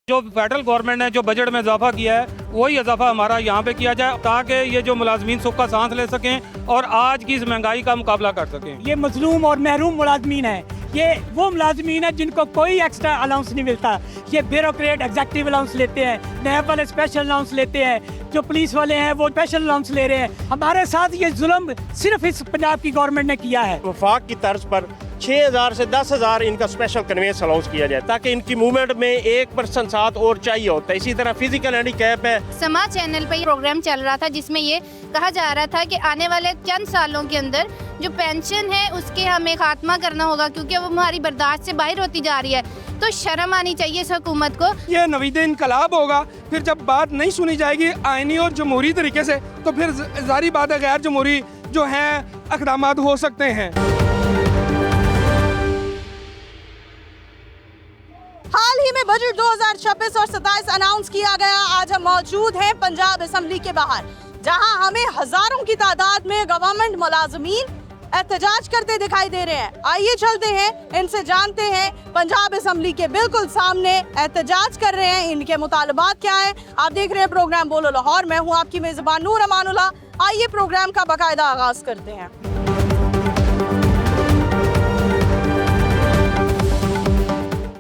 जो federal government ने जो बजट में इजाफा किया है वही इजाफा हमारा यहाँ पे किया जाए ताकि ये जो मुलाजमीन सुख का सांस ले सकें और आज की इस महंगाई का मुकाबला कर सकें। ये मजलूम और महरूम मुलाजमीन है, ये वो मुलाजमीन है जिनको कोई एक्स्ट्रा अलाउंस नहीं मिलता। ये ब्यूरोक्रेट एग्जेक्टिव अलाउंस लेते हैं, नैब वाले स्पेशल अलाउंस लेते हैं, जो पुलिस वाले हैं वो स्पेशल अलाउंस ले रहे हैं। हमारे साथ ये जुल्म सिर्फ इस पंजाब की गवर्नमेंट ने किया है। वफाक की तर्ज पर 6,000 से 10,000 इनका स्पेशल कन्वेंस अलाउंस किया जाए ताकि इनकी मूवमेंट में 1% साथ और चाहिए होता है। इसी तरह फिजिकल हैंडीकैप है। समाज चैनल पे ये प्रोग्राम चल रहा था जिसमें ये कहा जा रहा था कि आने वाले चंद सालों के अंदर जो पेंशन है उसके हमें खात्मा करना होगा क्योंकि वो हमारी बर्दाश्त से बाहर होती जा रही है। तो शर्म आनी चाहिए इस हुकूमत को। ये नवीद इनकलाब होगा, फिर जब बात नहीं सुनी जाएगी आईनी और जमहूरी तरीके से तो फिर जारी बात है गैर जमहूरी जो है इक़दाम हो सकते हैं। हाल ही में बजट 2026 और 27 अनाउंस किया गया। आज हम मौजूद हैं पंजाब असेंबली के बाहर, जहां हमें हजारों की तादाद में गवर्नमेंट मुलाजमीन एहतजाज करते दिखाई दे रहे हैं। आइए चलते हैं, इनसे जानते हैं पंजाब असेंबली के बिल्कुल सामने एहतजाज कर रहे हैं, इनके मुतालबात क्या है। आप देख रहे हैं प्रोग्राम बोलो लाहौर, मैं हूँ आपकी मेजबान नूर अमानुल्लाह। आइए प्रोग्राम का बाकायदा आगाज करते हैं।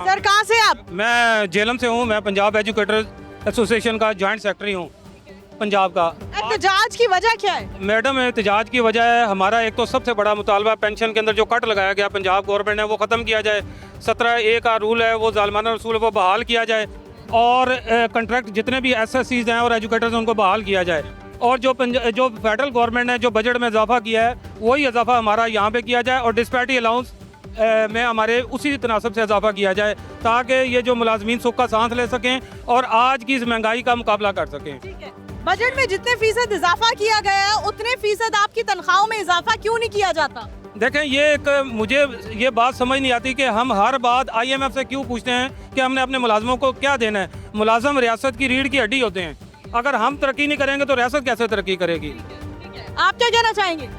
सर कहाँ से आप? मैं जेलम से हूँ, मैं पंजाब एजुकेटर एसोसिएशन का जॉइंट सेक्रेटरी हूँ पंजाब का। एहतजाज की वजह क्या है? मैडम एहतजाज की वजह है हमारा एक तो सबसे बड़ा मुतालबा पेंशन के अंदर जो कट लगाया गया पंजाब गवर्नमेंट ने वो ख़त्म किया जाए। 17A का रूल है वो जालमाना रसूल है वो बहाल किया जाए और कंट्रैक्ट जितने भी SSCs हैं और एजुकेटर्स हैं उनको बहाल किया जाए। और जो फेडरल गवर्नमेंट ने जो बजट में इजाफा किया है वही इजाफा हमारा यहाँ पे किया जाए और डिस्पैरिटी अलाउंस में हमारे उसी तनासब से इजाफा किया जाए ताकि ये जो मुलाजमीन सुख का सांस ले सकें और आज की इस महंगाई का मुकाबला कर सकें। ठीक है, बजट में जितने फीसद इजाफा किया गया है उतने फीसद आपकी तनख्वाहों में इजाफा क्यों नहीं किया जाता? देखें ये एक मुझे ये बात समझ नहीं आती कि हम हर बात IMF से क्यों पूछते हैं कि हमने अपने मुलाजमों को क्या देना है। मुलाजम रियासत की रीढ़ की हड्डी होते हैं, अगर हम तरक्की नहीं करेंगे तो रियासत कैसे तरक्की करेगी। आप क्या कहना चाहेंगे?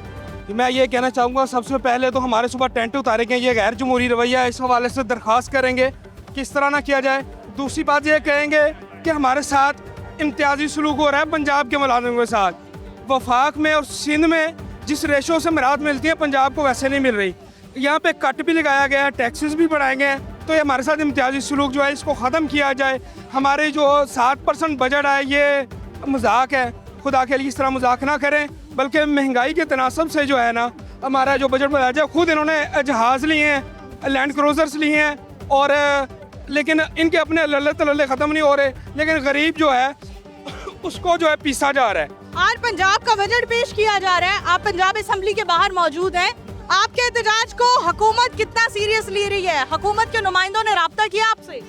मैं ये कहना चाहूँगा सबसे पहले तो हमारे सुबह टेंट उतारे गए, ये गैर जमहूरी रवैया है, इस हवाले से दरख्वास्त करेंगे किस तरह ना किया जाए। दूसरी बात ये कहेंगे कि हमारे साथ इम्तियाजी सलूक हो रहा है पंजाब के मुलाजिमों के साथ। वफाक में और सिंध में जिस रेशो से मराद मिलती है पंजाब को वैसे नहीं मिल रही। यहाँ पे कट भी लगाया गया है, टैक्सेस भी बढ़ाए गए हैं, तो ये हमारे साथ इम्तियाजी सलूक जो है इसको ख़त्म किया जाए। हमारे जो 7% बजट है ये मजाक है, खुदा के लिए इस तरह मजाक ना करें, बल्कि महंगाई के तनासब से जो है ना हमारा जो बजट बनाया जाए। खुद इन्होंने जहाज़ लिए हैं, लैंड क्रूजर्स लिए हैं और लेकिन इनके अपने लल्ले तलल्ले ख़त्म नहीं हो रहे, लेकिन गरीब जो है उसको जो है पीसा जा रहा है। आज पंजाब का बजट पेश किया जा रहा है, आप पंजाब असेंबली के बाहर मौजूद हैं। आपके एहतजाज को हुकूमत कितना सीरियस ले रही है? हुकूमत के नुमाइंदों ने राब्ता किया आपसे?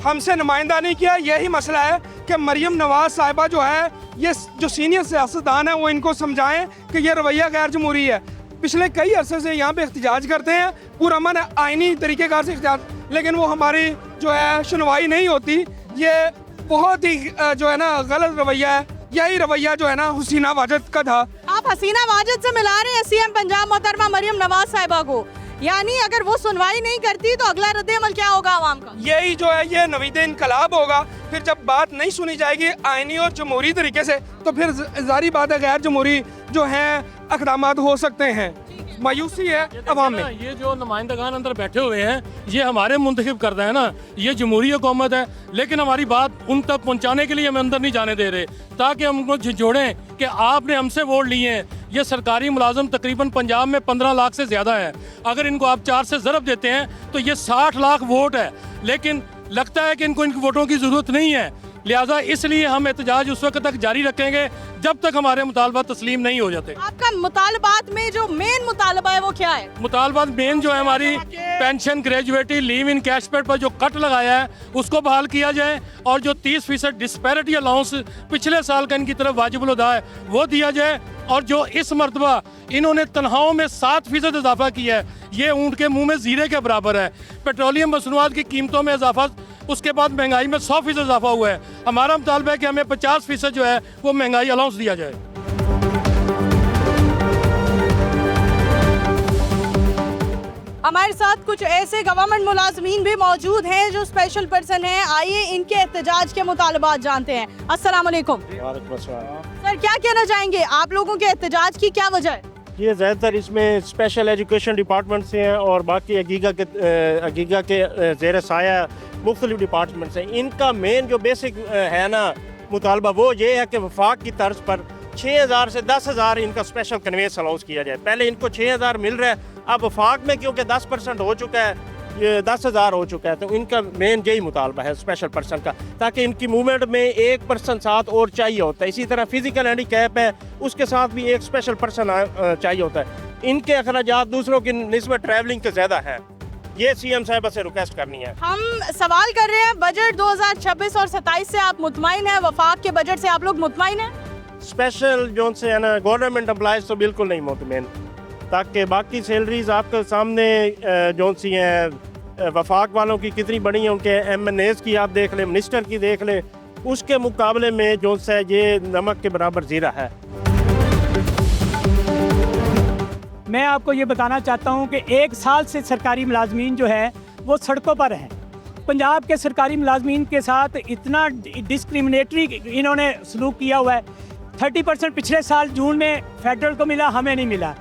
हमसे नुमाइंदा नहीं किया। यही मसला है कि मरियम नवाज साहिबा जो है ये जो सीनियर सियासतदान है वो इनको समझाएं कि ये रवैया गैर जमहूरी है। पिछले कई अरसे से यहाँ पे एहतजाज करते हैं, पूरा मन है आइनी तरीक़ेकार से एहतजाज, लेकिन वो हमारी जो है सुनवाई नहीं होती। ये बहुत ही जो है ना गलत रवैया है। यही रवैया जो है ना हसीना वाजद का था। आप हसीना वाजद से मिला रहे हैं CM पंजाब मोहतरमा मरियम नवाज साहिबा को, यानी अगर वो सुनवाई नहीं करती तो अगला रद्द-ए-अमल क्या होगा आवाम का? यही जो है ये नवीद इनकलाब होगा, फिर जब बात नहीं सुनी जाएगी आईनी और जमहूरी तरीके से तो फिर जारी बात है गैर जमहूरी जो है इक़दाम हो सकते हैं। मायूसी है अवाम में। ये जो नुमाइंदगान अंदर बैठे हुए हैं ये हमारे मुंतखब करते हैं ना, ये जमहूरी हुकूमत है, लेकिन हमारी बात उन तक पहुंचाने के लिए हमें अंदर नहीं जाने दे रहे ताकि हम उनको झिझोड़ें कि आपने हमसे वोट लिए हैं। ये सरकारी मुलाजम तकरीबन पंजाब में 15 लाख से ज़्यादा है, अगर इनको आप 4 से ज़रब देते हैं तो ये 60 लाख वोट है, लेकिन लगता है कि इनको इन वोटों की ज़रूरत नहीं है। लिहाजा इसलिए हम एहतजाज उस वक्त तक जारी रखेंगे जब तक हमारे मुतालबा तस्लीम नहीं हो जाते। आपका मुतालबात में जो मेन मुतालबा है वो क्या है? मुतालबात मेन जो है हमारी pension, gratuity, leave in cash paid पर जो कट लगाया है उसको बहाल किया जाए और जो 30% डिस्पैरिटी अलाउंस पिछले साल का इनकी तरफ वाजिबुल अदा है वो दिया जाए। और जो इस मरतबा इन्होंने तनख्वाहों में 7% इजाफा किया है ये ऊँट के मुँह में जीरे के बराबर है। पेट्रोलियम मसनूआत की कीमतों में इजाफा, उसके बाद महंगाई में 100% इजाफा हुआ है। हमारा मुतालबा है कि हमें 50% जो है वो महंगाई अलाउंस दिया जाए। हमारे साथ कुछ ऐसे गवर्नमेंट मुलाजमीन भी मौजूद हैं जो स्पेशल पर्सन हैं। आइए इनके एहतजाज के मुतालबात जानते हैं। अस्सलाम वालेकुम सर, क्या कहना चाहेंगे आप लोगों के एहतजाज की क्या वजह है? ये ज़्यादातर इसमें स्पेशल एजुकेशन डिपार्टमेंट से हैं और बाकी अगीगा के ज़ेर साया मुख्तलिफ डिपार्टमेंट से। इनका मेन जो बेसिक है ना मुतालबा वो ये है कि वफाक की तर्ज पर 6,000 से 10,000 इनका स्पेशल कन्वेंस अलाउंस किया जाए। पहले इनको 6,000 मिल रहा है, अब वफाक में क्योंकि 10% हो चुका है, ये 10,000 हो चुका है, तो इनका मेन यही मुतालबा है स्पेशल पर्सन का, ताकि इनकी मूवमेंट में एक पर्सन साथ और चाहिए होता है। इसी तरह फिजिकल हैंडीकैप है, उसके साथ भी एक स्पेशल पर्सन चाहिए होता है। इनके अखराजात दूसरों की निस्बत ट्रैवलिंग के ज़्यादा है। ये सीएम साहिबा से रिक्वेस्ट करनी है। हम सवाल कर रहे हैं, बजट 2026 और 27 से आप मुतमईन हैं? वफाक के बजट से आप लोग मुतमईन हैं? स्पेशल जो से है ना गवर्नमेंट एम्प्लॉयज़ तो बिल्कुल नहीं मुतमईन, ताकि बाकी सैलरीज आपके सामने जो सी हैं वफाक वालों की कितनी बड़ी हैं, उनके MNAs की आप देख लें, मिनिस्टर की देख लें, उसके मुकाबले में जो सा ये नमक के बराबर ज़ीरा है। मैं आपको ये बताना चाहता हूँ कि 1 साल से सरकारी मुलाजमीन जो है वो सड़कों पर हैं। पंजाब के सरकारी मुलाजमीन के साथ इतना डिस्क्रिमिनेटरी इन्होंने सलूक किया हुआ है। 30% पिछले साल जून में फेडरल को मिला, हमें नहीं मिला।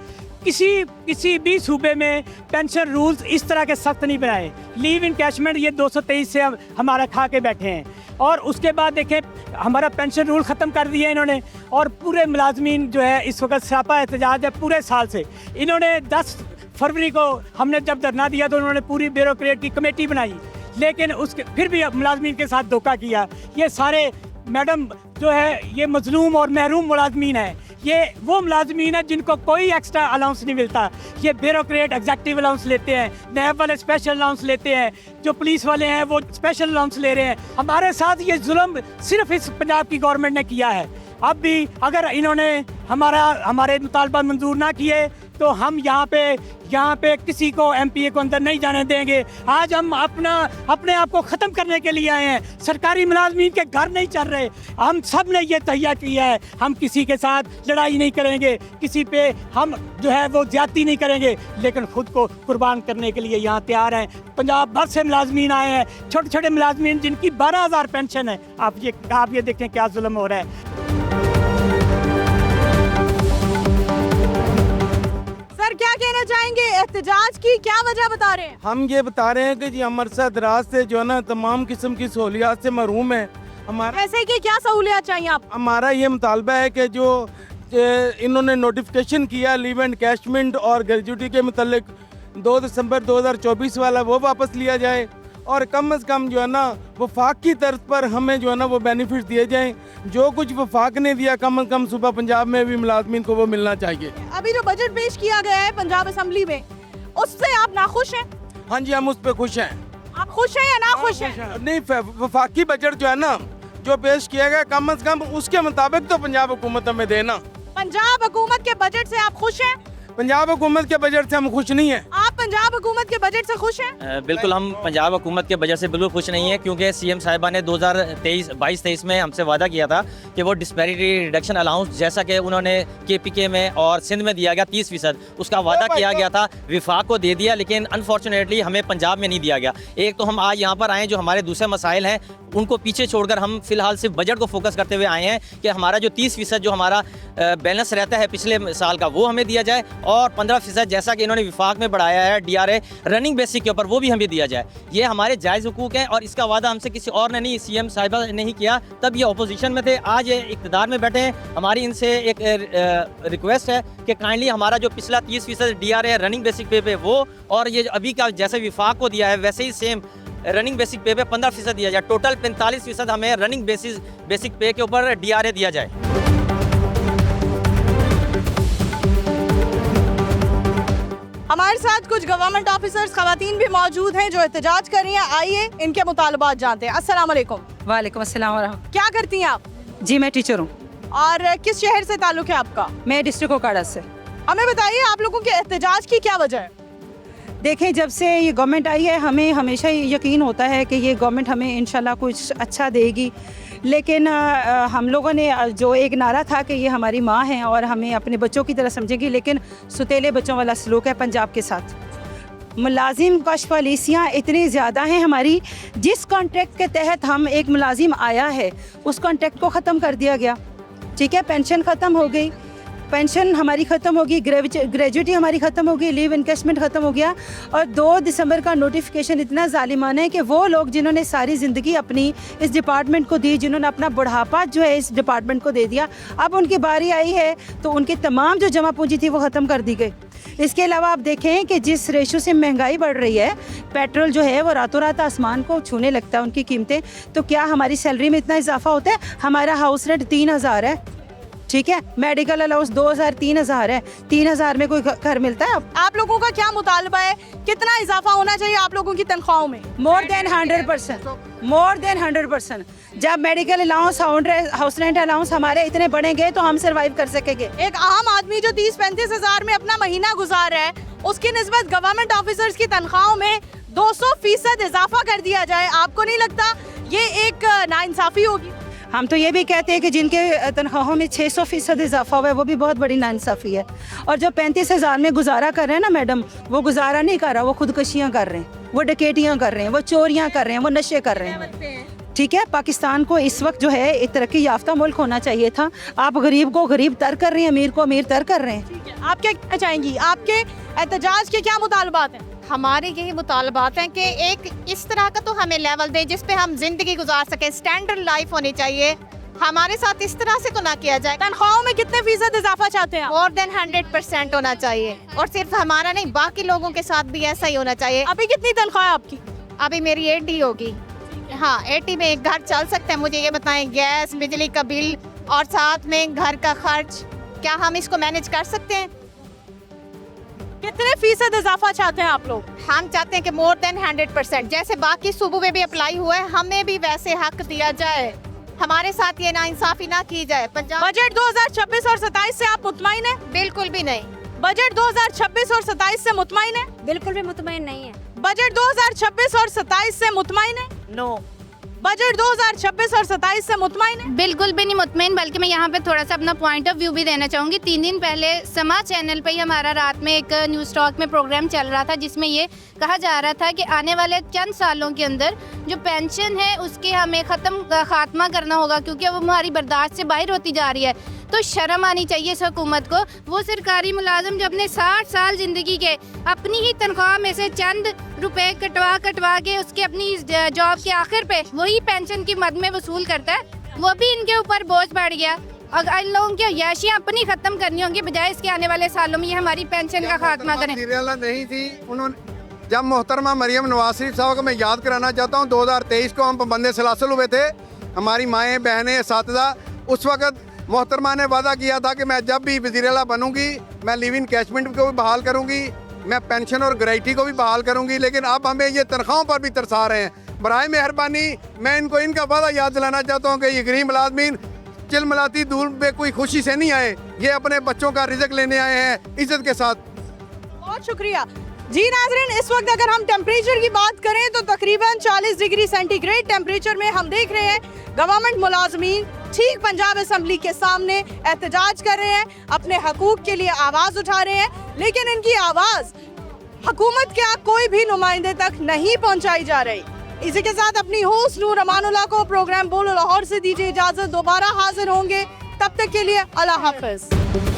किसी भी सूबे में पेंशन रूल्स इस तरह के सख्त नहीं बनाए। लीव इनकैशमेंट ये 223 से हमारा खा के बैठे हैं। और उसके बाद देखें हमारा पेंशन रूल ख़त्म कर दिया इन्होंने। और पूरे मुलाजमीन जो है इस वक्त सरापा एहतजाज है पूरे साल से। इन्होंने 10 फरवरी को हमने जब धरना दिया तो उन्होंने पूरी ब्यूरोक्रेट की कमेटी बनाई, लेकिन उसके फिर भी मुलाजमीन के साथ धोखा किया। ये सारे मैडम जो है ये मजलूम और महरूम मुलाजमीन है। ये वो मुलाजमीन है जिनको कोई एक्स्ट्रा अलाउंस नहीं मिलता। ये ब्यूरोक्रेट एग्जेक्टिव अलाउंस लेते हैं, नैब वाले स्पेशल अलाउंस लेते हैं, जो पुलिस वाले हैं वो स्पेशल अलाउंस ले रहे हैं। हमारे साथ ये जुल्म सिर्फ इस पंजाब की गवर्नमेंट ने किया है। अब भी अगर इन्होंने हमारे मुतालबा मंजूर ना किए तो हम यहाँ पे किसी को MPA को अंदर नहीं जाने देंगे। आज हम अपने आप को ख़त्म करने के लिए आए हैं। सरकारी मुलाजमीन के घर नहीं चल रहे। हम सब ने ये तैयार किया है, हम किसी के साथ लड़ाई नहीं करेंगे, किसी पे हम जो है वो ज्यादती नहीं करेंगे, लेकिन खुद को कुर्बान करने के लिए यहाँ तैयार हैं। पंजाब भर से मुलाजमीन आए हैं, छोटे छोटे मुलाजमीन जिनकी 12,000 पेंशन है। आप ये देखें क्या जुल्म हो रहा है। सर, क्या कहना चाहेंगे? एहतजाज की क्या वजह बता रहे हैं? हम ये बता रहे हैं कि जी अमृतसर दराज से जो है ना तमाम किस्म की सहूलियात से महरूम है। ऐसे की क्या सहूलियत चाहिए आप? हमारा ये मुतालबा है कि जो इन्होंने नोटिफिकेशन किया लीव एंड कैशमेंट और ग्रेजुटी के मुतल्लिक 2 दिसंबर 2024 वाला वो वापस लिया जाए, और कम से कम जो है ना वफाक की तर्ज पर हमें जो है ना वो बेनिफिट दिए जाएं। जो कुछ वफाक ने दिया कम से कम सूबा पंजाब में भी मुलाजमीन को वो मिलना चाहिए। अभी जो बजट पेश किया गया है पंजाब असेंबली में, उससे आप नाखुश हैं? हाँ जी, हम उस पर खुश हैं। आप खुश हैं या नाखुश हैं? नहीं, वफाकी बजट जो है ना जो पेश किया गया कम से कम उसके मुताबिक तो पंजाब हुकूमत हमें देना। पंजाब हुकूमत के बजट से आप खुश हैं? पंजाब हुकूमत के बजट से हम खुश नहीं हैं। आप पंजाब हुकूमत के बजट से खुश हैं? बिल्कुल, हम पंजाब हुकूमत के बजट से बिल्कुल खुश नहीं है, क्योंकि CM साहिबा ने 2022-23 में हमसे वादा किया था कि वो डिस्पैरिटी रिडक्शन अलाउंस जैसा कि उन्होंने KPK में और सिंध में दिया गया 30%, उसका वादा किया गया था, विफाक को दे दिया, लेकिन अनफॉर्चुनेटली हमें पंजाब में नहीं दिया गया। एक तो हम आज यहाँ पर आए, जो हमारे दूसरे मसाइल हैं उनको पीछे छोड़कर हम फिलहाल सिर्फ बजट को फोकस करते हुए आए हैं कि हमारा जो 30% जो हमारा बैलेंस रहता है पिछले साल का वो हमें दिया जाए, और 15% जैसा कि इन्होंने विफाक में बढ़ाया है DRA रनिंग बेसिक के ऊपर वो भी हमें दिया जाए। ये हमारे जायज़ हुकूक हैं, और इसका वादा हमसे किसी और ने नहीं, CM साहिबा ने ही किया। तब ये अपोजिशन में थे, आज ये इक़्तिदार में बैठे हैं। हमारी इनसे एक रिक्वेस्ट है कि काइंडली हमारा जो पिछला 30% DRA रनिंग बेसिक पे वो, और ये अभी का जैसे विफाक को दिया है वैसे ही सेम रनिंग बेसिक पे 15% दिया जाए। टोटल 45% हमें रनिंग बेसिक पे के ऊपर DRA दिया जाए। हमारे साथ कुछ गवर्नमेंट ऑफिसर्स खवातीन भी मौजूद हैं जो एहतजाज कर रही हैं। आइए इनके मुतालबात जानते हैं। अस्सलाम वालेकुम। वालेकुम अस्सलाम वरहमतुल्लाह। क्या करती हैं आप? जी मैं टीचर हूँ। और किस शहर से ताल्लुक है आपका? मैं डिस्ट्रिक्ट ओकाड़ा से। हमें बताइए आप लोगों के एहतजाज की क्या वजह है? देखें, जब से ये गवर्नमेंट आई है हमें हमेशा यकीन होता है कि ये गवर्नमेंट हमें इंशाल्लाह कुछ अच्छा देगी, लेकिन हम लोगों ने जो एक नारा था कि ये हमारी माँ हैं और हमें अपने बच्चों की तरह समझेंगी, लेकिन सुतेले बच्चों वाला सलूक है पंजाब के साथ। मुलाजिम कश पॉलिसियाँ इतनी ज़्यादा हैं हमारी। जिस कॉन्ट्रैक्ट के तहत हम एक मुलाजिम आया है उस कॉन्ट्रैक्ट को ख़त्म कर दिया गया। ठीक है, पेंशन ख़त्म हो गई, पेंशन हमारी ख़त्म होगी, ग्रेजुएटी हमारी ख़त्म होगी, लीव इनकेशमेंट ख़त्म हो गया। और 2 दिसंबर का नोटिफिकेशन इतना ज़ालिमाना है कि वो लोग जिन्होंने सारी ज़िंदगी अपनी इस डिपार्टमेंट को दी, जिन्होंने अपना बुढ़ापा जो है इस डिपार्टमेंट को दे दिया, अब उनकी बारी आई है तो उनकी तमाम जो जमा पूंजी थी वो ख़त्म कर दी गई। इसके अलावा आप देखें कि जिस रेशो से महंगाई बढ़ रही है, पेट्रोल जो है वो रातों रात आसमान को छूने लगता है उनकी कीमतें, तो क्या हमारी सैलरी में इतना इजाफा होता है? हमारा हाउस रेंट 3000 है, ठीक है, मेडिकल अलाउंस 2000 3000 है, 3000 में कोई घर मिलता है? आप लोगों का क्या मुतालबा है, कितना इजाफा होना चाहिए आप लोगों की तनख्वाहों में? More than 100%, more than 100%। जब medical allowance, house rent allowance हमारे इतने बढ़ेंगे तो हम सर्वाइव कर सकेंगे। एक आम आदमी जो 30-35 हज़ार में अपना महीना गुजार रहा है, उसकी निस्बत गवर्नमेंट ऑफिसर्स की तनख्वाहों में 200% इजाफा कर दिया जाए, आपको नहीं लगता ये एक नाइंसाफी होगी? हम तो ये भी कहते हैं कि जिनके तनख्वाहों में 600% इजाफा हुआ है वो भी बहुत बड़ी नाइंसाफ़ी है। और जो 35,000 में गुजारा कर रहे हैं ना मैडम, वो गुजारा नहीं कर रहा, वो खुदकशियाँ कर रहे हैं, वो डकैतियाँ कर रहे हैं, वो चोरियाँ कर रहे हैं, वो नशे कर रहे हैं। ठीक है, पाकिस्तान को इस वक्त जो है एक तरक्की याफ्ता मुल्क होना चाहिए था। आप गरीब को गरीब तर कर रहे हैं, अमीर को अमीर तर कर रहे हैं। आप क्या कहना चाहेंगी, आपके एहतजाज के क्या मुतालबात हैं? हमारे यही मुतालबात हैं कि एक इस तरह का तो हमें लेवल दे जिस पे हम जिंदगी गुजार सके, स्टैंडर्ड लाइफ होनी चाहिए। हमारे साथ इस तरह से तो ना किया जाए। तनख्वाहों में कितने फीसद इजाफा चाहते हैं? मोर देन 100% होना चाहिए, और सिर्फ हमारा नहीं, बाकी लोगों के साथ भी ऐसा ही होना चाहिए। अभी कितनी तनख्वाह है आपकी? अभी मेरी 80 होगी। हाँ, 80 में एक घर चल सकता है? मुझे ये बताएं, गैस बिजली का बिल और साथ में घर का खर्च, क्या हम इसको मैनेज कर सकते हैं? कितने फीसद इजाफा चाहते हैं आप लोग? हम चाहते हैं कि मोर देन 100%, जैसे बाकी सूबों में भी अप्लाई हुआ है, हमें भी वैसे हक दिया जाए। हमारे साथ ये नाइंसाफी ना की जाए। पंजाब बजट 2026 और 27 से आप मुतमईन हैं? बिल्कुल भी नहीं। बजट 2026 और 27 से मुतमईन है? बिल्कुल भी मुतमईन नहीं है। बजट 2026 और 27 से मुतमईन है? नो। बजट 2026 और 27 से मुतमईन है? बिल्कुल भी नहीं मुतमईन, बल्कि मैं यहाँ पे थोड़ा सा अपना पॉइंट ऑफ व्यू भी देना चाहूँगी। 3 दिन पहले समा चैनल पे ही हमारा रात में एक न्यूज़ टॉक में प्रोग्राम चल रहा था, जिसमें ये कहा जा रहा था कि आने वाले चंद सालों के अंदर जो पेंशन है उसके हमें खात्मा करना होगा, क्योंकि वो हमारी बर्दाश्त से बाहर होती जा रही है। तो शर्म आनी चाहिए इस हुकूमत को। वो सरकारी मुलाजिम जो अपने 60 साल ज़िंदगी के अपनी ही तनख्वाह में से चंद रुपए कटवा के उसके अपनी जॉब के आखिर पे वही पेंशन की मद में वसूल करता है, वो भी इनके ऊपर बोझ बढ़ गया। अगर इन लोगों की याशियाँ अपनी ख़त्म करनी होंगी, बजाय इसके आने वाले सालों में ये हमारी पेंशन का खात्मा करें। नहीं थी उन्होंने, जब मोहतरमा मरियम नवाज शरीफ साहब को मैं याद कराना चाहता हूँ, 2023 को हम पाबंद सलासल हुए थे, हमारी माएँ बहनें साथीदा। उस वक्त मोहतरमा ने वादा किया था कि मैं जब भी वज़ीर आला बनूंगी मैं लिव इन कैशमेंट को भी बहाल करूंगी, मैं पेंशन और ग्रेजुएटी को भी बहाल करूंगी। लेकिन अब हमें ये तनख्वाहों पर भी तरसा रहे हैं। बराए मेहरबानी मैं इनको इनका वादा याद दिलाना चाहता हूँ कि ये गरीब मुलाजमीन चिलमलाती दूर में कोई खुशी से नहीं आए, ये अपने बच्चों का रिज़्क लेने आए हैं इज्जत के साथ। बहुत शुक्रिया जी। नाज़रीन, इस वक्त अगर हम टेम्परेचर की बात करें तो तकरीबन 40 डिग्री सेंटीग्रेड टेम्परेचर में हम देख रहे हैं गवर्नमेंट मुलाजमीन ठीक पंजाब असम्बली के सामने एहतजाज कर रहे हैं, अपने हकूक़ के लिए आवाज़ उठा रहे हैं। लेकिन इनकी आवाज़ हुकूमत के कोई भी नुमाइंदे तक नहीं पहुंचाई जा रही। इसी के साथ अपनी होस्ट नूर अमानुल्लाह को प्रोग्राम बोलो लाहौर से दीजिए इजाज़त। दोबारा हाजिर होंगे, तब तक के लिए अल्लाह हाफ़िज़।